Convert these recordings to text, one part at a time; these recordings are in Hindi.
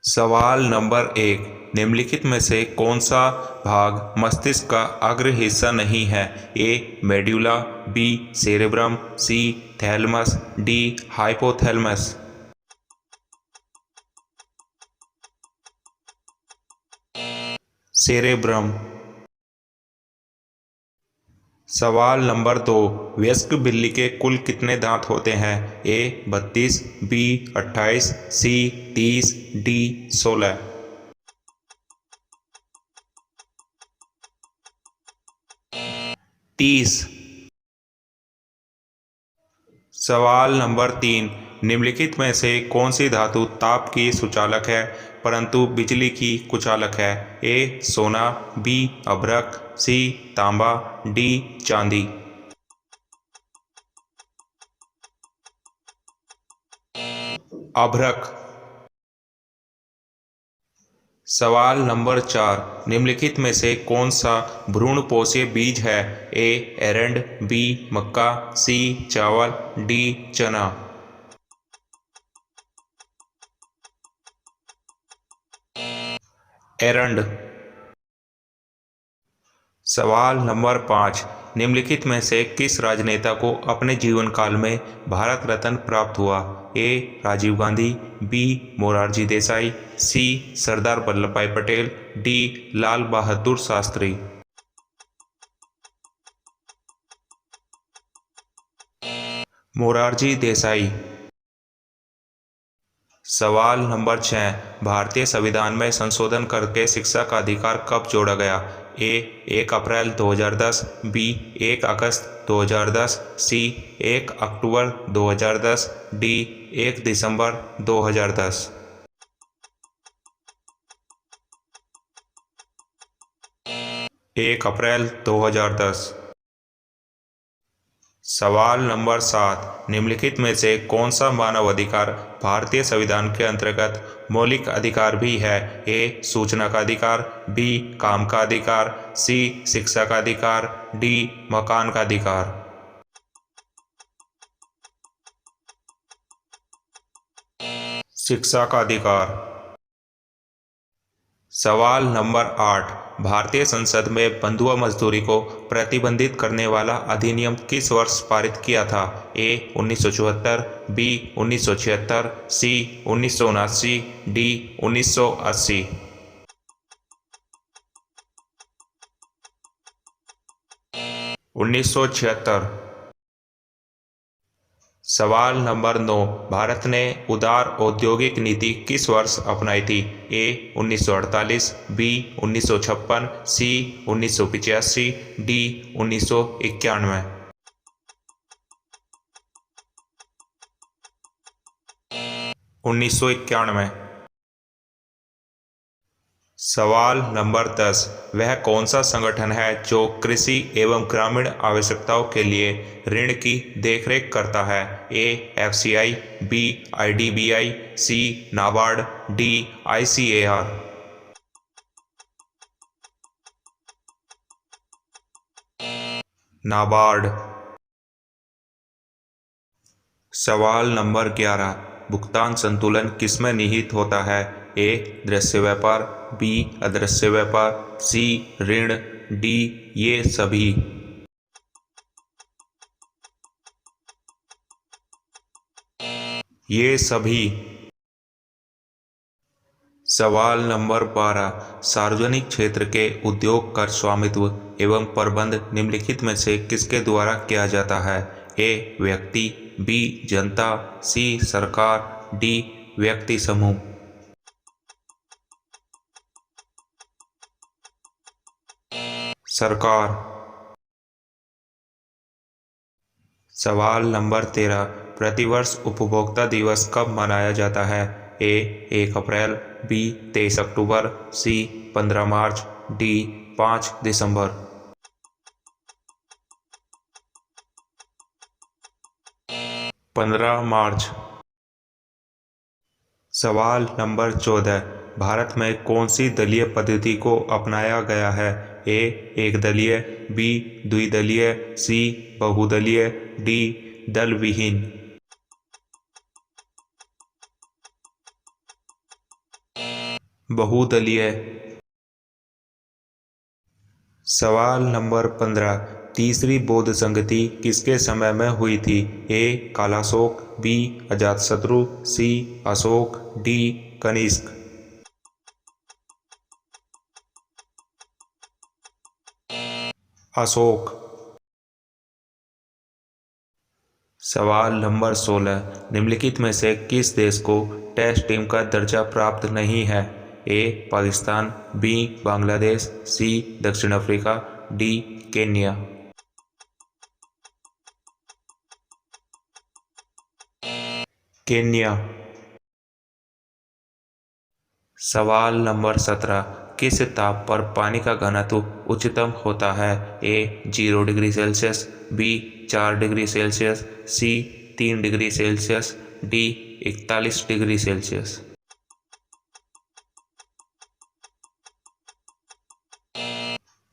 सवाल नंबर 1। निम्नलिखित में से कौन सा भाग मस्तिष्क का अग्र हिस्सा नहीं है? ए मेड्यूला, बी सेरेब्रम, सी थैलेमस, डी हाइपोथैलेमस। सेरेब्रम। सवाल नंबर 2। वयस्क बिल्ली के कुल कितने दांत होते हैं? ए 32, बी 28, सी 30, डी 16। 30। सवाल नंबर 3। निम्नलिखित में से कौन सी धातु ताप की सुचालक है परंतु बिजली की कुचालक है? ए सोना, बी अभ्रक, सी तांबा, डी चांदी। अभ्रक। सवाल नंबर 4। निम्नलिखित में से कौन सा भ्रूणपोषीय बीज है? ए एरंड, बी मक्का, सी चावल, डी चना। एरंड। सवाल नंबर 5। निम्नलिखित में से किस राजनेता को अपने जीवन काल में भारत रत्न प्राप्त हुआ? ए राजीव गांधी, बी मोरारजी देसाई, सी सरदार वल्लभ भाई पटेल, डी लाल बहादुर शास्त्री। मोरारजी देसाई। सवाल नंबर 6। भारतीय संविधान में संशोधन करके शिक्षा का अधिकार कब जोड़ा गया? ए 1 अप्रैल 2010, बी 1 अगस्त 2010, सी 1 अक्टूबर 2010, डी 1 दिसंबर 2010। 1 अप्रैल 2010। सवाल नंबर 7। निम्नलिखित में से कौन सा मानव अधिकार भारतीय संविधान के अंतर्गत मौलिक अधिकार भी है? ए सूचना का अधिकार, बी काम का अधिकार, सी शिक्षा का अधिकार, डी मकान का अधिकार। शिक्षा का अधिकार। सवाल नंबर 8। भारतीय संसद में बंधुआ मजदूरी को प्रतिबंधित करने वाला अधिनियम किस वर्ष पारित किया था? ए 1974, बी 1976, सी 1979, डी 1980। 1976। सवाल नंबर 9। भारत ने उदार औद्योगिक नीति किस वर्ष अपनाई थी? ए 1948, बी 1956, सी 1985, डी 1991। 1991। सवाल नंबर 10। वह कौन सा संगठन है जो कृषि एवं ग्रामीण आवश्यकताओं के लिए ऋण की देखरेख करता है? ए एफसीआई, बी आईडीबीआई, सी नाबार्ड, डी आईसीएआर। नाबार्ड। सवाल नंबर 11। भुगतान संतुलन किसमें निहित होता है? ए दृश्य व्यापार, बी अदृश्य व्यापार, सी ऋण, डी ये सभी। ये सभी। सवाल नंबर 12। सार्वजनिक क्षेत्र के उद्योग कर स्वामित्व एवं प्रबंध निम्नलिखित में से किसके द्वारा किया जाता है? ए व्यक्ति, बी जनता, सी सरकार, डी व्यक्ति समूह। सरकार। सवाल नंबर 13। प्रतिवर्ष उपभोक्ता दिवस कब मनाया जाता है? ए 1 अप्रैल, बी 23 अक्टूबर, सी 15 मार्च, डी 5 दिसंबर। 15 मार्च। सवाल नंबर 14। भारत में कौन सी दलीय पद्धति को अपनाया गया है? ए एक दलीय, बी द्विदलीय, सी बहुदलीय, डी दल विहीन। बहुदलीय। सवाल नंबर 15। तीसरी बौद्ध संगति किसके समय में हुई थी? ए कालाशोक, बी अजातशत्रु, सी अशोक, डी कनिष्क। अशोक। सवाल नंबर 16। निम्नलिखित में से किस देश को टेस्ट टीम का दर्जा प्राप्त नहीं है? ए पाकिस्तान, बी बांग्लादेश, सी दक्षिण अफ्रीका, डी केन्या। केन्या। सवाल नंबर 17। किस ताप पर पानी का घनत्व उच्चतम होता है? A 0 degree Celsius, B 4 degree Celsius, C 3 degree Celsius, D 41 degree Celsius.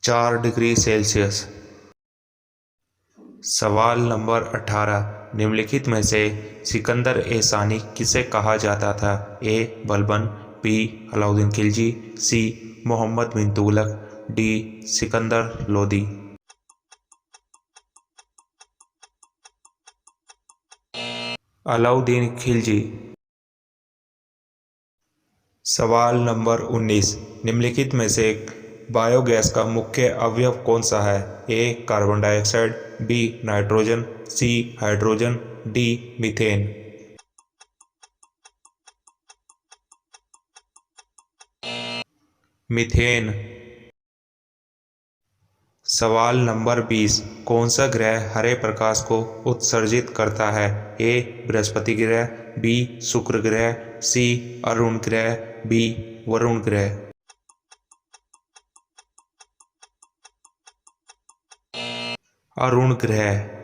4 degree Celsius. सवाल नंबर 18। निम्नलिखित में से सिकंदर ए सानी किसे कहा जाता था? ए बलबन, बी अलाउद्दीन खिलजी, सी मोहम्मद बिन तुगलक, डी सिकंदर लोदी। अलाउद्दीन खिलजी। सवाल नंबर 19। निम्नलिखित में से बायोगैस का मुख्य अवयव कौन सा है? ए carbon dioxide, B nitrogen, C hydrogen, D methane. Methane. सवाल नंबर 20। कौन सा ग्रह हरे प्रकाश को उत्सर्जित करता है? ए बृहस्पति ग्रह, बी शुक्र ग्रह, सी अरुण ग्रह, बी वरुण ग्रह। अरुण ग्रह।